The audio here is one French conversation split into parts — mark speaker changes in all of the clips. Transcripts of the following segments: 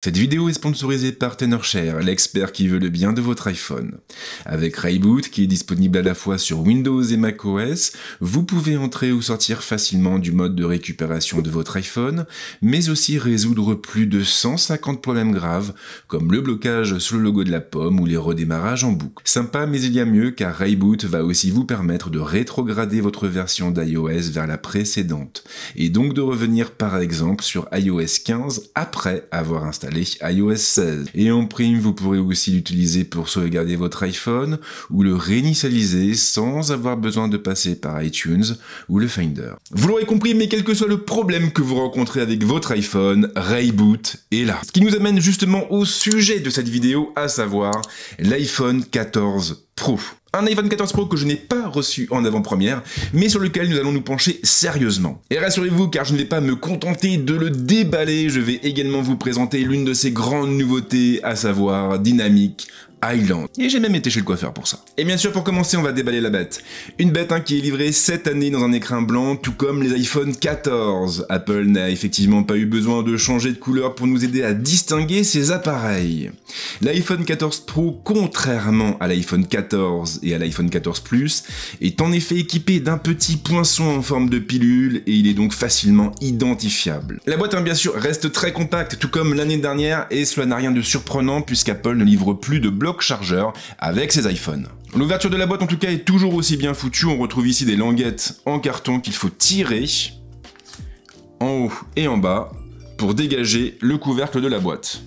Speaker 1: Cette vidéo est sponsorisée par Tenorshare, l'expert qui veut le bien de votre iPhone. Avec Rayboot, qui est disponible à la fois sur Windows et macOS, vous pouvez entrer ou sortir facilement du mode de récupération de votre iPhone, mais aussi résoudre plus de 150 problèmes graves, comme le blocage sur le logo de la pomme ou les redémarrages en boucle. Sympa, mais il y a mieux, car Rayboot va aussi vous permettre de rétrograder votre version d'iOS vers la précédente, et donc de revenir par exemple sur iOS 15 après avoir installé iOS 16. Et en prime, vous pourrez aussi l'utiliser pour sauvegarder votre iPhone ou le réinitialiser sans avoir besoin de passer par iTunes ou le Finder. Vous l'aurez compris, mais quel que soit le problème que vous rencontrez avec votre iPhone, Rayboot est là. Ce qui nous amène justement au sujet de cette vidéo, à savoir l'iPhone 14 Pro. Un iPhone 14 Pro que je n'ai pas reçu en avant-première, mais sur lequel nous allons nous pencher sérieusement. Et rassurez-vous, car je ne vais pas me contenter de le déballer, je vais également vous présenter l'une de ses grandes nouveautés, à savoir Dynamic Island. Et j'ai même été chez le coiffeur pour ça. Et bien sûr, pour commencer, on va déballer la bête. Une bête qui est livrée cette année dans un écrin blanc, tout comme les iPhone 14. Apple n'a effectivement pas eu besoin de changer de couleur pour nous aider à distinguer ces appareils. L'iPhone 14 Pro, contrairement à l'iPhone 14 et à l'iPhone 14 Plus, est en effet équipé d'un petit poinçon en forme de pilule et il est donc facilement identifiable. La boîte, bien sûr, reste très compacte, tout comme l'année dernière, et cela n'a rien de surprenant puisqu'Apple ne livre plus de bloc chargeur avec ses iPhones. L'ouverture de la boîte en tout cas est toujours aussi bien foutue, on retrouve ici des languettes en carton qu'il faut tirer en haut et en bas pour dégager le couvercle de la boîte.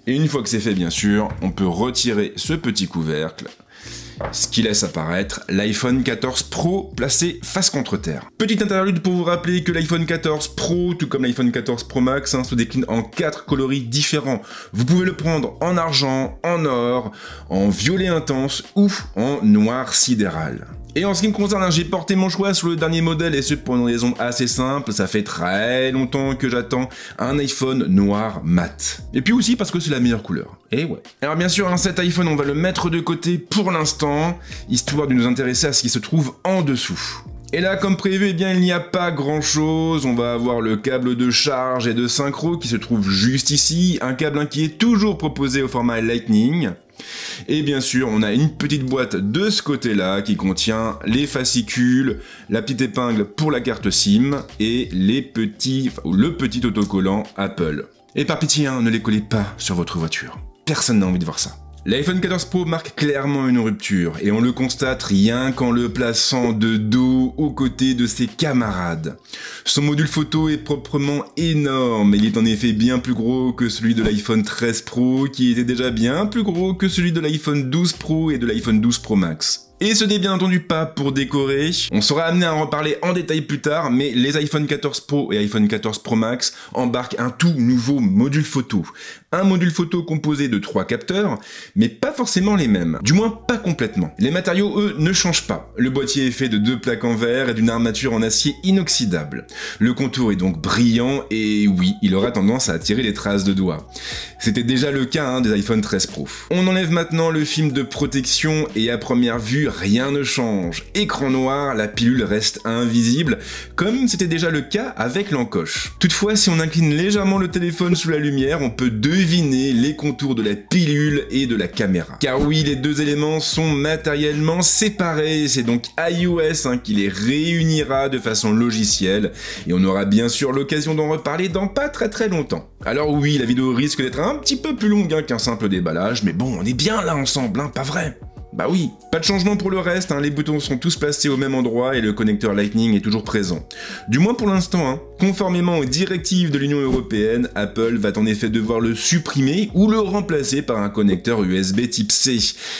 Speaker 1: Et une fois que c'est fait bien sûr, on peut retirer ce petit couvercle, ce qui laisse apparaître l'iPhone 14 Pro placé face contre terre. Petite interlude pour vous rappeler que l'iPhone 14 Pro, tout comme l'iPhone 14 Pro Max, se décline en 4 coloris différents. Vous pouvez le prendre en argent, en or, en violet intense ou en noir sidéral. Et en ce qui me concerne, j'ai porté mon choix sur le dernier modèle et ce pour une raison assez simple, ça fait très longtemps que j'attends un iPhone noir mat. Et puis aussi parce que c'est la meilleure couleur. Et ouais. Alors bien sûr, cet iPhone, on va le mettre de côté pour l'instant, histoire de nous intéresser à ce qui se trouve en dessous. Et là, comme prévu, eh bien, il n'y a pas grand chose. On va avoir le câble de charge et de synchro qui se trouve juste ici, un câble qui est toujours proposé au format Lightning. Et bien sûr, on a une petite boîte de ce côté-là qui contient les fascicules, la petite épingle pour la carte SIM et le petit autocollant Apple. Et par pitié, ne les collez pas sur votre voiture. Personne n'a envie de voir ça. L'iPhone 14 Pro marque clairement une rupture, et on le constate rien qu'en le plaçant de dos aux côtés de ses camarades. Son module photo est proprement énorme, il est en effet bien plus gros que celui de l'iPhone 13 Pro, qui était déjà bien plus gros que celui de l'iPhone 12 Pro et de l'iPhone 12 Pro Max. Et ce n'est bien entendu pas pour décorer, on sera amené à en reparler en détail plus tard, mais les iPhone 14 Pro et iPhone 14 Pro Max embarquent un tout nouveau module photo. Un module photo composé de 3 capteurs, mais pas forcément les mêmes, du moins pas complètement. Les matériaux, eux, ne changent pas. Le boîtier est fait de 2 plaques en verre et d'une armature en acier inoxydable. Le contour est donc brillant et oui, il aura tendance à attirer les traces de doigts. C'était déjà le cas des iPhone 13 Pro. On enlève maintenant le film de protection et à première vue, rien ne change. Écran noir, la pilule reste invisible, comme c'était déjà le cas avec l'encoche. Toutefois, si on incline légèrement le téléphone sous la lumière, on peut deviner les contours de la pilule et de la caméra. Car oui, les deux éléments sont matériellement séparés, c'est donc iOS qui les réunira de façon logicielle, et on aura bien sûr l'occasion d'en reparler dans pas très longtemps. Alors oui, la vidéo risque d'être un petit peu plus longue qu'un simple déballage, mais bon, on est bien là ensemble, pas vrai ? Bah oui, pas de changement pour le reste, les boutons sont tous placés au même endroit et le connecteur Lightning est toujours présent. Du moins pour l'instant, conformément aux directives de l'Union Européenne, Apple va en effet devoir le supprimer ou le remplacer par un connecteur USB type C.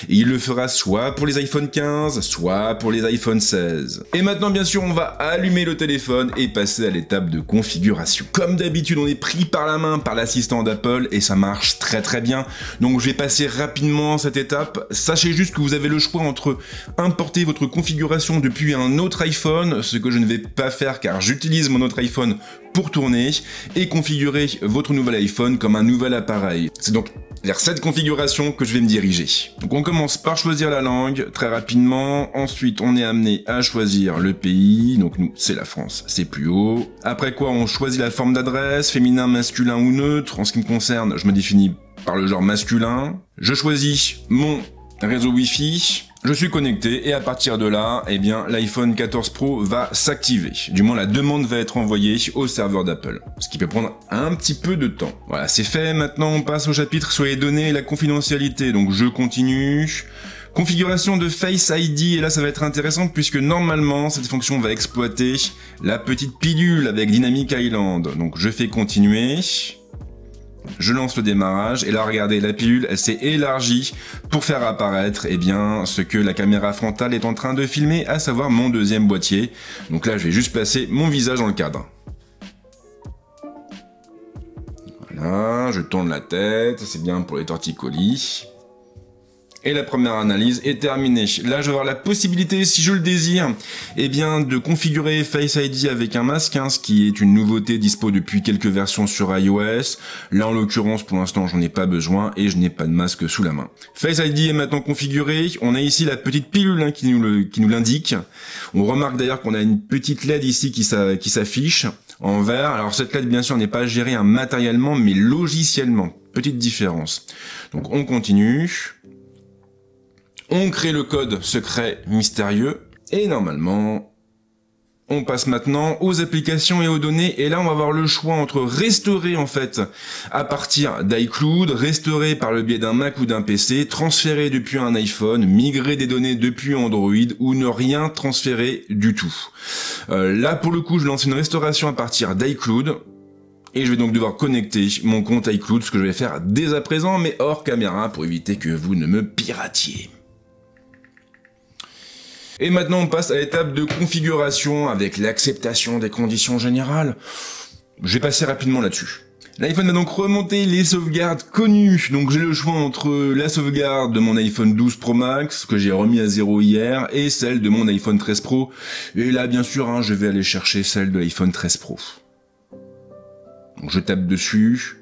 Speaker 1: Et il le fera soit pour les iPhone 15, soit pour les iPhone 16. Et maintenant bien sûr, on va allumer le téléphone et passer à l'étape de configuration. Comme d'habitude, on est pris par la main par l'assistant d'Apple et ça marche très bien. Donc je vais passer rapidement cette étape. Sachez juste que vous avez le choix entre importer votre configuration depuis un autre iPhone, ce que je ne vais pas faire car j'utilise mon autre iPhone pour tourner, et configurer votre nouvel iPhone comme un nouvel appareil. C'est donc vers cette configuration que je vais me diriger. Donc on commence par choisir la langue, très rapidement. Ensuite, on est amené à choisir le pays. Donc nous, c'est la France, c'est plus haut. Après quoi, on choisit la forme d'adresse, féminin, masculin ou neutre. En ce qui me concerne, je me définis par le genre masculin. Je choisis mon réseau Wi-Fi. Je suis connecté et à partir de là, eh bien, l'iPhone 14 Pro va s'activer. Du moins, la demande va être envoyée au serveur d'Apple, ce qui peut prendre un petit peu de temps. Voilà, c'est fait. Maintenant, on passe au chapitre sur les données et la confidentialité. Donc, je continue. Configuration de Face ID, et là ça va être intéressant puisque normalement cette fonction va exploiter la petite pilule avec Dynamic Island. Donc, je fais continuer. Je lance le démarrage et là regardez, la pilule elle s'est élargie pour faire apparaître eh bien ce que la caméra frontale est en train de filmer, à savoir mon deuxième boîtier. Donc là je vais juste placer mon visage dans le cadre. Voilà, je tourne la tête, c'est bien pour les torticolis. Et la première analyse est terminée. Là, je vais avoir la possibilité, si je le désire, eh bien, de configurer Face ID avec un masque, hein, ce qui est une nouveauté dispo depuis quelques versions sur iOS. Là, en l'occurrence, pour l'instant, j'en ai pas besoin et je n'ai pas de masque sous la main. Face ID est maintenant configuré. On a ici la petite pilule hein, qui nous l'indique. On remarque d'ailleurs qu'on a une petite LED ici qui s'affiche en vert. Alors cette LED, bien sûr, n'est pas gérée hein, matériellement, mais logiciellement. Petite différence. Donc, on continue. On crée le code secret mystérieux et normalement, on passe maintenant aux applications et aux données. Et là, on va avoir le choix entre restaurer en fait à partir d'iCloud, restaurer par le biais d'un Mac ou d'un PC, transférer depuis un iPhone, migrer des données depuis Android ou ne rien transférer du tout. Là, pour le coup, je lance une restauration à partir d'iCloud. Et je vais donc devoir connecter mon compte iCloud, ce que je vais faire dès à présent, mais hors caméra pour éviter que vous ne me piratiez. Et maintenant on passe à l'étape de configuration avec l'acceptation des conditions générales. Je vais passer rapidement là-dessus. L'iPhone va donc remonter les sauvegardes connues. Donc j'ai le choix entre la sauvegarde de mon iPhone 12 Pro Max, que j'ai remis à 0 hier, et celle de mon iPhone 13 Pro. Et là bien sûr, hein, je vais aller chercher celle de l'iPhone 13 Pro. Donc je tape dessus.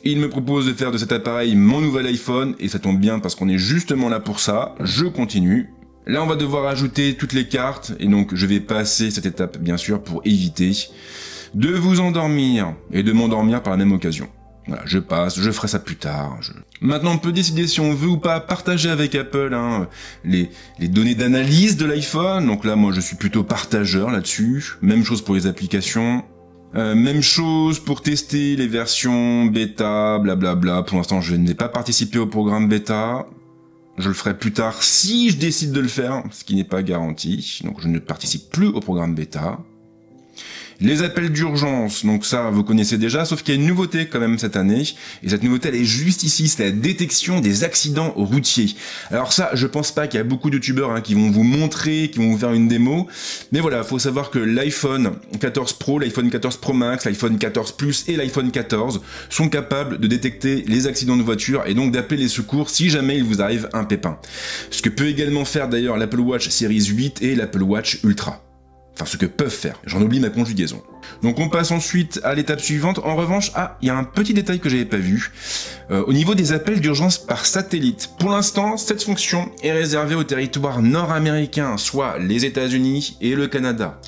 Speaker 1: Il me propose de faire de cet appareil mon nouvel iPhone, et ça tombe bien parce qu'on est justement là pour ça. Je continue. Là, on va devoir ajouter toutes les cartes, et donc je vais passer cette étape, bien sûr, pour éviter de vous endormir, et de m'endormir par la même occasion. Voilà, je passe, je ferai ça plus tard. Maintenant, on peut décider si on veut ou pas partager avec Apple hein, les données d'analyse de l'iPhone. Donc là, moi, je suis plutôt partageur là-dessus. Même chose pour les applications. Même chose pour tester les versions bêta, blablabla. Pour l'instant, je n'ai pas participé au programme bêta. Je le ferai plus tard si je décide de le faire, ce qui n'est pas garanti. Donc je ne participe plus au programme bêta. Les appels d'urgence, donc ça vous connaissez déjà, sauf qu'il y a une nouveauté quand même cette année, et cette nouveauté elle est juste ici, c'est la détection des accidents routiers. Alors ça, je pense pas qu'il y a beaucoup de youtubeurs hein, qui vont vous montrer, qui vont vous faire une démo, mais voilà, faut savoir que l'iPhone 14 Pro, l'iPhone 14 Pro Max, l'iPhone 14 Plus et l'iPhone 14 sont capables de détecter les accidents de voiture et donc d'appeler les secours si jamais il vous arrive un pépin. Ce que peut également faire d'ailleurs l'Apple Watch Series 8 et l'Apple Watch Ultra. Enfin, ce que peuvent faire. J'en oublie ma conjugaison. Donc on passe ensuite à l'étape suivante. En revanche, il y a un petit détail que j'avais pas vu. Au niveau des appels d'urgence par satellite. Pour l'instant, cette fonction est réservée au territoire nord-américain, soit les États-Unis et le Canada.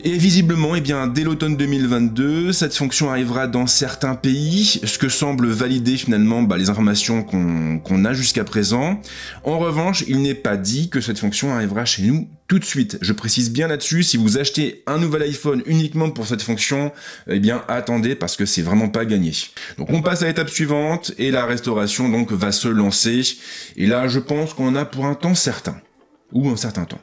Speaker 1: Et visiblement, eh bien, dès l'automne 2022, cette fonction arrivera dans certains pays, ce que semble valider finalement les informations qu'on a jusqu'à présent. En revanche, il n'est pas dit que cette fonction arrivera chez nous tout de suite. Je précise bien là-dessus, si vous achetez un nouvel iPhone uniquement pour cette fonction, eh bien attendez parce que c'est vraiment pas gagné. Donc on passe à l'étape suivante et la restauration donc va se lancer. Et là, je pense qu'on en a pour un temps certain, ou un certain temps.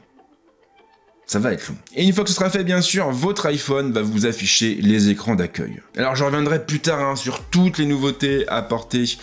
Speaker 1: Ça va être long. Et une fois que ce sera fait, bien sûr, votre iPhone va vous afficher les écrans d'accueil. Alors je reviendrai plus tard hein, sur toutes les nouveautés apportées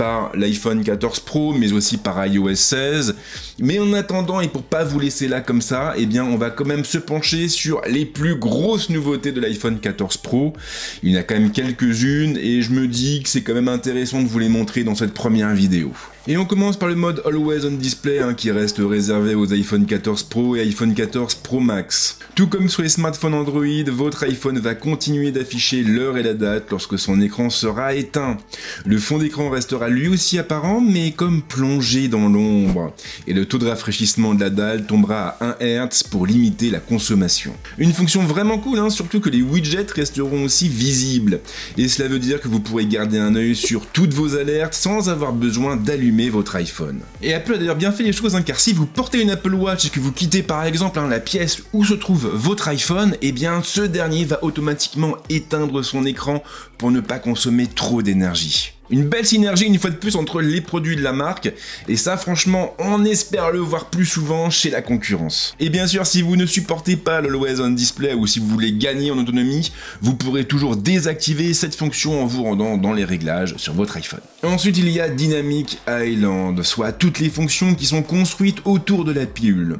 Speaker 1: par l'iPhone 14 Pro, mais aussi par iOS 16. Mais en attendant, et pour pas vous laisser là comme ça, eh bien on va quand même se pencher sur les plus grosses nouveautés de l'iPhone 14 Pro. Il y en a quand même quelques-unes, et je me dis que c'est quand même intéressant de vous les montrer dans cette première vidéo. Et on commence par le mode Always on Display qui reste réservé aux iPhone 14 Pro et iPhone 14 Pro Max. Tout comme sur les smartphones Android, votre iPhone va continuer d'afficher l'heure et la date lorsque son écran sera éteint. Le fond d'écran restera lui aussi apparent, mais comme plongé dans l'ombre. Et le taux de rafraîchissement de la dalle tombera à 1 Hz pour limiter la consommation. Une fonction vraiment cool, surtout que les widgets resteront aussi visibles. Et cela veut dire que vous pourrez garder un œil sur toutes vos alertes sans avoir besoin d'allumer votre iPhone. Et Apple a d'ailleurs bien fait les choses, car si vous portez une Apple Watch et que vous quittez par exemple la pièce où se trouve votre iPhone, eh bien ce dernier va automatiquement éteindre son écran pour ne pas consommer trop d'énergie. Une belle synergie une fois de plus entre les produits de la marque, et ça franchement on espère le voir plus souvent chez la concurrence. Et bien sûr, si vous ne supportez pas l'Always on Display ou si vous voulez gagner en autonomie, vous pourrez toujours désactiver cette fonction en vous rendant dans les réglages sur votre iPhone. Ensuite il y a Dynamic Island, soit toutes les fonctions qui sont construites autour de la pilule.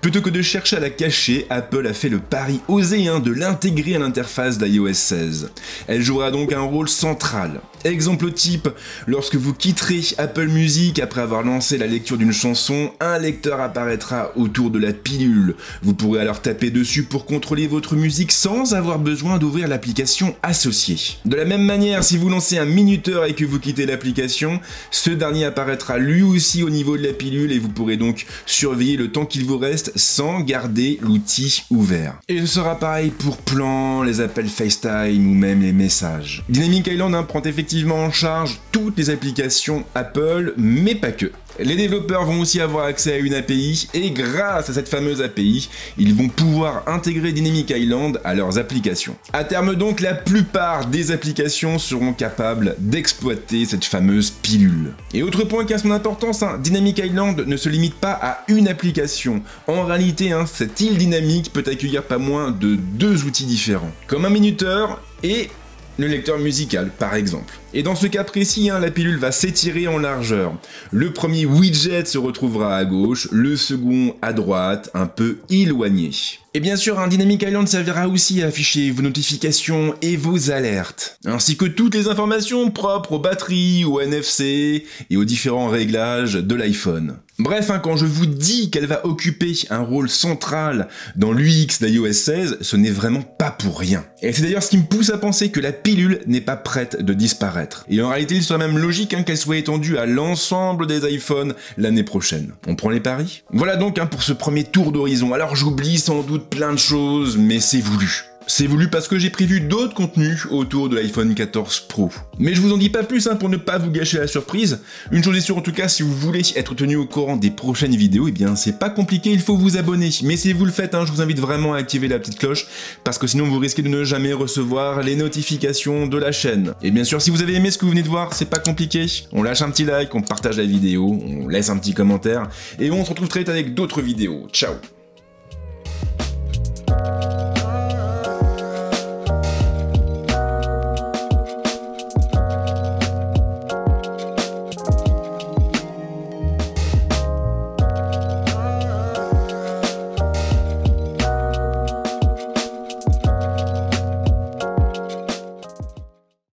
Speaker 1: Plutôt que de chercher à la cacher, Apple a fait le pari osé de l'intégrer à l'interface d'iOS 16. Elle jouera donc un rôle central. Exemple type, lorsque vous quitterez Apple Music après avoir lancé la lecture d'une chanson, un lecteur apparaîtra autour de la pilule. Vous pourrez alors taper dessus pour contrôler votre musique sans avoir besoin d'ouvrir l'application associée. De la même manière, si vous lancez un minuteur et que vous quittez l'application, ce dernier apparaîtra lui aussi au niveau de la pilule et vous pourrez donc surveiller le temps qu'il vous reste sans garder l'outil ouvert. Et ce sera pareil pour Plan, les appels FaceTime ou même les messages. Dynamic Island prend effectivement en charge toutes les applications Apple, mais pas que. Les développeurs vont aussi avoir accès à une API et grâce à cette fameuse API, ils vont pouvoir intégrer Dynamic Island à leurs applications. À terme donc, la plupart des applications seront capables d'exploiter cette fameuse pilule. Et autre point qui a son importance, Dynamic Island ne se limite pas à une application. En réalité, cette île dynamique peut accueillir pas moins de 2 outils différents, comme un minuteur et le lecteur musical par exemple. Et dans ce cas précis, la pilule va s'étirer en largeur. Le premier widget se retrouvera à gauche, le second à droite, un peu éloigné. Et bien sûr, Dynamic Island servira aussi à afficher vos notifications et vos alertes, ainsi que toutes les informations propres aux batteries, au NFC et aux différents réglages de l'iPhone. Bref, quand je vous dis qu'elle va occuper un rôle central dans l'UX d'iOS 16, ce n'est vraiment pas pour rien. Et c'est d'ailleurs ce qui me pousse à penser que la pilule n'est pas prête de disparaître. Et en réalité, il serait même logique qu'elle soit étendue à l'ensemble des iPhones l'année prochaine. On prend les paris? Voilà donc pour ce premier tour d'horizon. Alors j'oublie sans doute plein de choses, mais c'est voulu. C'est voulu parce que j'ai prévu d'autres contenus autour de l'iPhone 14 Pro. Mais je vous en dis pas plus pour ne pas vous gâcher la surprise. Une chose est sûre en tout cas, si vous voulez être tenu au courant des prochaines vidéos, eh bien c'est pas compliqué, il faut vous abonner. Mais si vous le faites, je vous invite vraiment à activer la petite cloche, parce que sinon vous risquez de ne jamais recevoir les notifications de la chaîne. Et bien sûr, si vous avez aimé ce que vous venez de voir, c'est pas compliqué. On lâche un petit like, on partage la vidéo, on laisse un petit commentaire, et on se retrouve très vite avec d'autres vidéos. Ciao!